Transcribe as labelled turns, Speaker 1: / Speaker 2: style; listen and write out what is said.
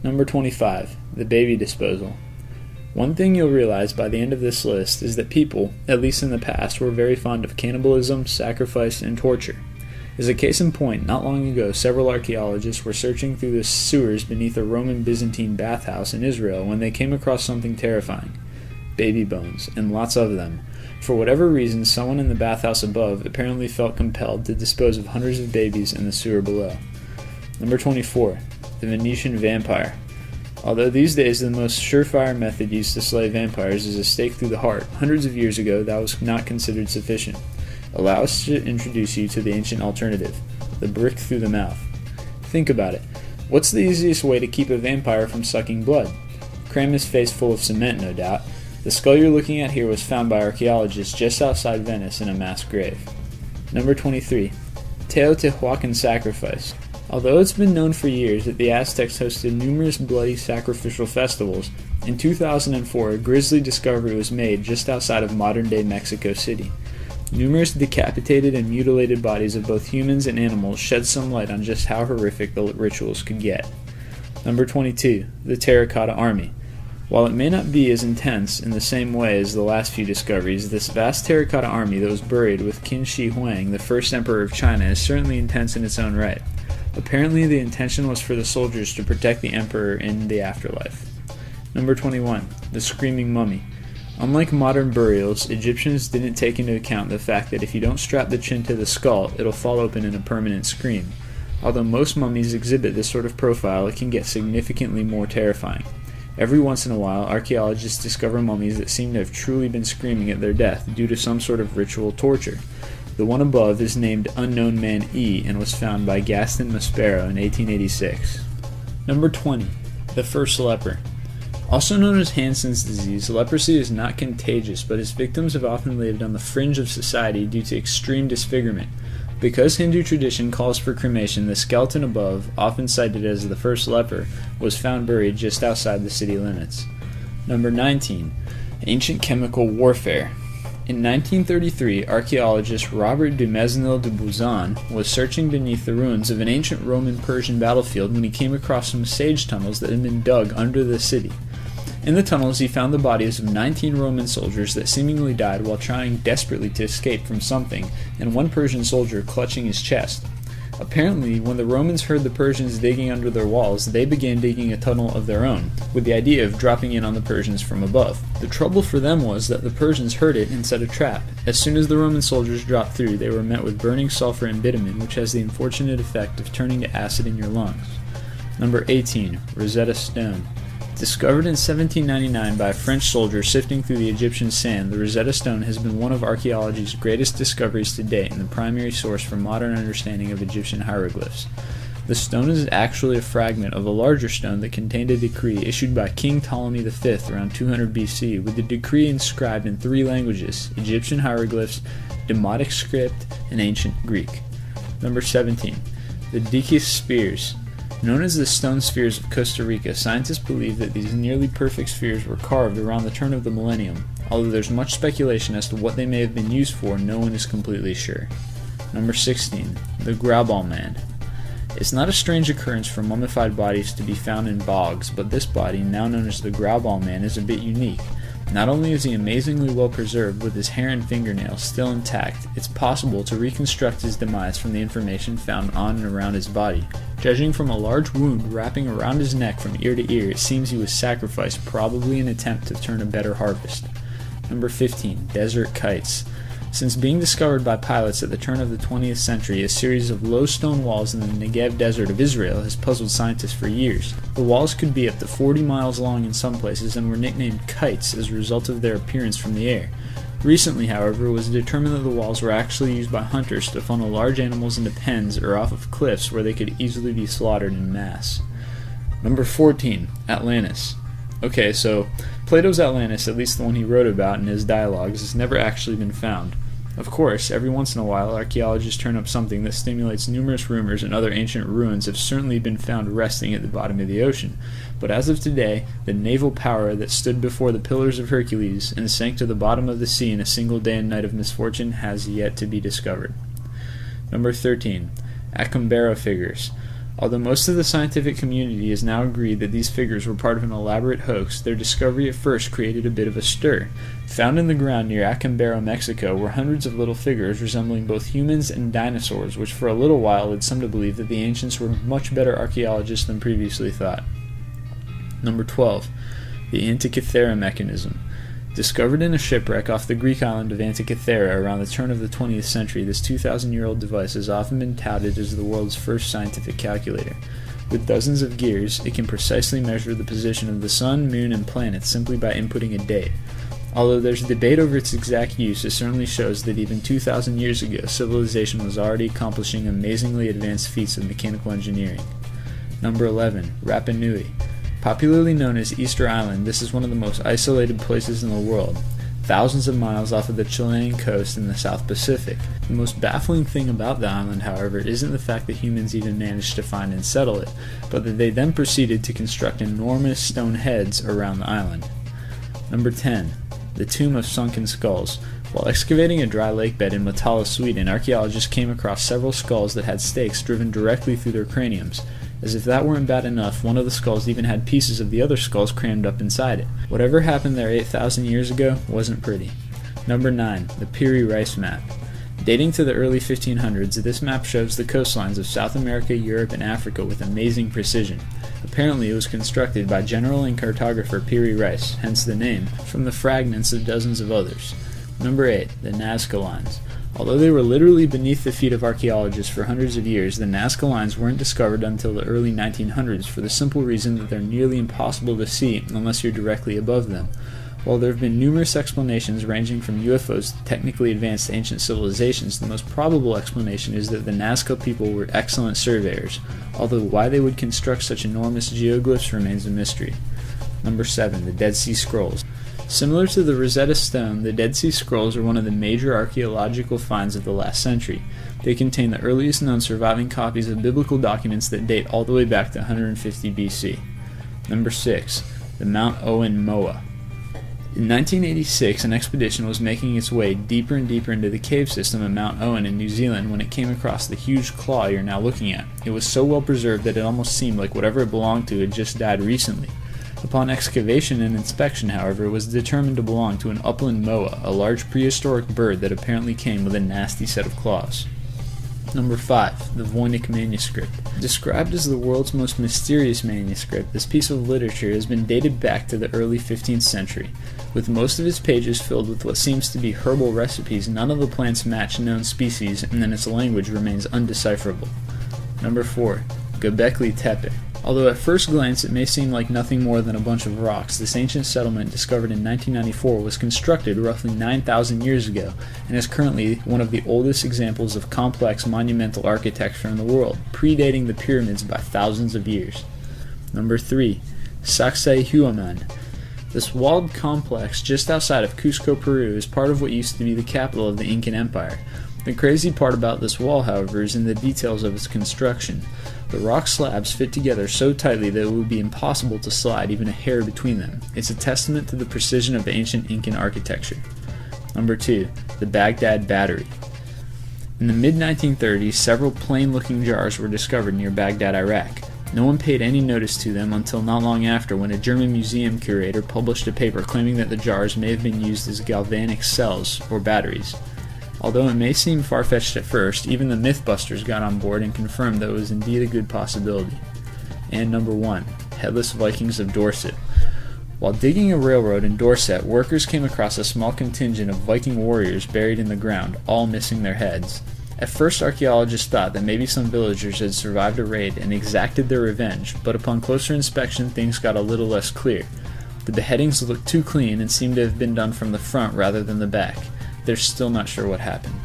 Speaker 1: Number 25. The baby disposal. One thing you'll realize by the end of this list is that people, at least in the past, were very fond of cannibalism, sacrifice, and torture. As a case in point, not long ago several archaeologists were searching through the sewers beneath a Roman Byzantine bathhouse in Israel when they came across something terrifying. Baby bones, and lots of them. For whatever reason, someone in the bathhouse above apparently felt compelled to dispose of hundreds of babies in the sewer below. Number 24. The Venetian vampire. Although these days the most surefire method used to slay vampires is a stake through the heart, hundreds of years ago that was not considered sufficient. Allow us to introduce you to the ancient alternative, the brick through the mouth. Think about it. What's the easiest way to keep a vampire from sucking blood? Cram his face full of cement, no doubt. The skull you're looking at here was found by archaeologists just outside Venice in a mass grave. Number 23. Teotihuacan sacrifice. Although it's been known for years that the Aztecs hosted numerous bloody sacrificial festivals, in 2004 a grisly discovery was made just outside of modern-day Mexico City. Numerous decapitated and mutilated bodies of both humans and animals shed some light on just how horrific the rituals could get. Number 22. The Terracotta Army. While it may not be as intense in the same way as the last few discoveries, this vast terracotta army that was buried with Qin Shi Huang, the first emperor of China, is certainly intense in its own right. Apparently the intention was for the soldiers to protect the emperor in the afterlife. Number 21. The Screaming Mummy. Unlike modern burials, Egyptians didn't take into account the fact that if you don't strap the chin to the skull, it'll fall open in a permanent scream. Although most mummies exhibit this sort of profile, it can get significantly more terrifying. Every once in a while, archaeologists discover mummies that seem to have truly been screaming at their death due to some sort of ritual torture. The one above is named Unknown Man E and was found by Gaston Maspero in 1886. Number 20. The First Leper. Also known as Hansen's disease, leprosy is not contagious, but its victims have often lived on the fringe of society due to extreme disfigurement. Because Hindu tradition calls for cremation, the skeleton above, often cited as the first leper, was found buried just outside the city limits. Number 19. Ancient chemical warfare. In 1933, archaeologist Robert de Mesnil de Bouzon was searching beneath the ruins of an ancient Roman-Persian battlefield when he came across some sage tunnels that had been dug under the city. In the tunnels, he found the bodies of 19 Roman soldiers that seemingly died while trying desperately to escape from something, and one Persian soldier clutching his chest. Apparently, when the Romans heard the Persians digging under their walls, they began digging a tunnel of their own, with the idea of dropping in on the Persians from above. The trouble for them was that the Persians heard it and set a trap. As soon as the Roman soldiers dropped through, they were met with burning sulfur and bitumen, which has the unfortunate effect of turning to acid in your lungs. Number 18. Rosetta Stone. Discovered in 1799 by a French soldier sifting through the Egyptian sand, the Rosetta Stone has been one of archaeology's greatest discoveries to date and the primary source for modern understanding of Egyptian hieroglyphs. The stone is actually a fragment of a larger stone that contained a decree issued by King Ptolemy V around 200 BC, with the decree inscribed in 3 languages: Egyptian hieroglyphs, Demotic script, and Ancient Greek. Number 17. The Dikis Spheres. Known as the stone spheres of Costa Rica, scientists believe that these nearly perfect spheres were carved around the turn of the millennium. Although there's much speculation as to what they may have been used for, no one is completely sure. Number 16. The Grauball Man. It's not a strange occurrence for mummified bodies to be found in bogs, but this body, now known as the Grauball Man, is a bit unique. Not only is he amazingly well preserved with his hair and fingernails still intact, it's possible to reconstruct his demise from the information found on and around his body. Judging from a large wound wrapping around his neck from ear to ear, it seems he was sacrificed, probably in an attempt to turn a better harvest. Number 15. Desert Kites. Since being discovered by pilots at the turn of the 20th century, a series of low stone walls in the Negev desert of Israel has puzzled scientists for years. The walls could be up to 40 miles long in some places and were nicknamed kites as a result of their appearance from the air. Recently, however, it was determined that the walls were actually used by hunters to funnel large animals into pens or off of cliffs where they could easily be slaughtered in mass. Number 14. Atlantis. Okay, so Plato's Atlantis, at least the one he wrote about in his dialogues, has never actually been found. Of course, every once in a while, archaeologists turn up something that stimulates numerous rumors, and other ancient ruins have certainly been found resting at the bottom of the ocean. But as of today, the naval power that stood before the Pillars of Hercules and sank to the bottom of the sea in a single day and night of misfortune has yet to be discovered. Number 13. Acambaro figures. Although most of the scientific community has now agreed that these figures were part of an elaborate hoax, their discovery at first created a bit of a stir. Found in the ground near Acambaro, Mexico, were hundreds of little figures resembling both humans and dinosaurs, which for a little while led some to believe that the ancients were much better archaeologists than previously thought. Number 12. The Antikythera mechanism. Discovered in a shipwreck off the Greek island of Antikythera around the turn of the 20th century, this 2,000-year-old device has often been touted as the world's first scientific calculator. With dozens of gears, it can precisely measure the position of the sun, moon, and planets simply by inputting a date. Although there's debate over its exact use, it certainly shows that even 2,000 years ago, civilization was already accomplishing amazingly advanced feats of mechanical engineering. Number 11. Rapa Nui. Popularly known as Easter Island, this is one of the most isolated places in the world, thousands of miles off of the Chilean coast in the South Pacific. The most baffling thing about the island, however, isn't the fact that humans even managed to find and settle it, but that they then proceeded to construct enormous stone heads around the island. Number 10. The Tomb of Sunken Skulls. While excavating a dry lake bed in Motala, Sweden, archaeologists came across several skulls that had stakes driven directly through their craniums. As if that weren't bad enough, one of the skulls even had pieces of the other skulls crammed up inside it. Whatever happened there 8,000 years ago wasn't pretty. Number 9. The Piri Reis Map. Dating to the early 1500s, this map shows the coastlines of South America, Europe, and Africa with amazing precision. Apparently it was constructed by general and cartographer Piri Reis, hence the name, from the fragments of dozens of others. Number 8. The Nazca Lines. Although they were literally beneath the feet of archaeologists for hundreds of years, the Nazca Lines weren't discovered until the early 1900s for the simple reason that they're nearly impossible to see unless you're directly above them. While there have been numerous explanations ranging from UFOs to technically advanced ancient civilizations, the most probable explanation is that the Nazca people were excellent surveyors, although why they would construct such enormous geoglyphs remains a mystery. Number 7. The Dead Sea Scrolls. Similar to the Rosetta Stone, the Dead Sea Scrolls are one of the major archaeological finds of the last century. They contain the earliest known surviving copies of biblical documents that date all the way back to 150 BC. Number 6. The Mount Owen Moa. In 1986, an expedition was making its way deeper and deeper into the cave system of Mount Owen in New Zealand when it came across the huge claw you're now looking at. It was so well preserved that it almost seemed like whatever it belonged to had just died recently. Upon excavation and inspection, however, it was determined to belong to an upland moa, a large prehistoric bird that apparently came with a nasty set of claws. Number 5. The Voynich Manuscript. Described as the world's most mysterious manuscript, this piece of literature has been dated back to the early 15th century. With most of its pages filled with what seems to be herbal recipes, none of the plants match known species, and then its language remains undecipherable. Number 4. Göbekli Tepe. Although at first glance it may seem like nothing more than a bunch of rocks, this ancient settlement discovered in 1994 was constructed roughly 9,000 years ago and is currently one of the oldest examples of complex monumental architecture in the world, predating the pyramids by thousands of years. Number 3. Sacsayhuaman. This walled complex just outside of Cusco, Peru is part of what used to be the capital of the Incan Empire. The crazy part about this wall, however, is in the details of its construction. The rock slabs fit together so tightly that it would be impossible to slide even a hair between them. It's a testament to the precision of ancient Incan architecture. Number 2. The Baghdad Battery. In the mid-1930s, several plain-looking jars were discovered near Baghdad, Iraq. No one paid any notice to them until not long after, when a German museum curator published a paper claiming that the jars may have been used as galvanic cells or batteries. Although it may seem far-fetched at first, even the Mythbusters got on board and confirmed that it was indeed a good possibility. And number 1. Headless Vikings of Dorset. While digging a railroad in Dorset, workers came across a small contingent of Viking warriors buried in the ground, all missing their heads. At first, archaeologists thought that maybe some villagers had survived a raid and exacted their revenge, but upon closer inspection things got a little less clear. The beheadings looked too clean and seemed to have been done from the front rather than the back. They're still not sure what happened.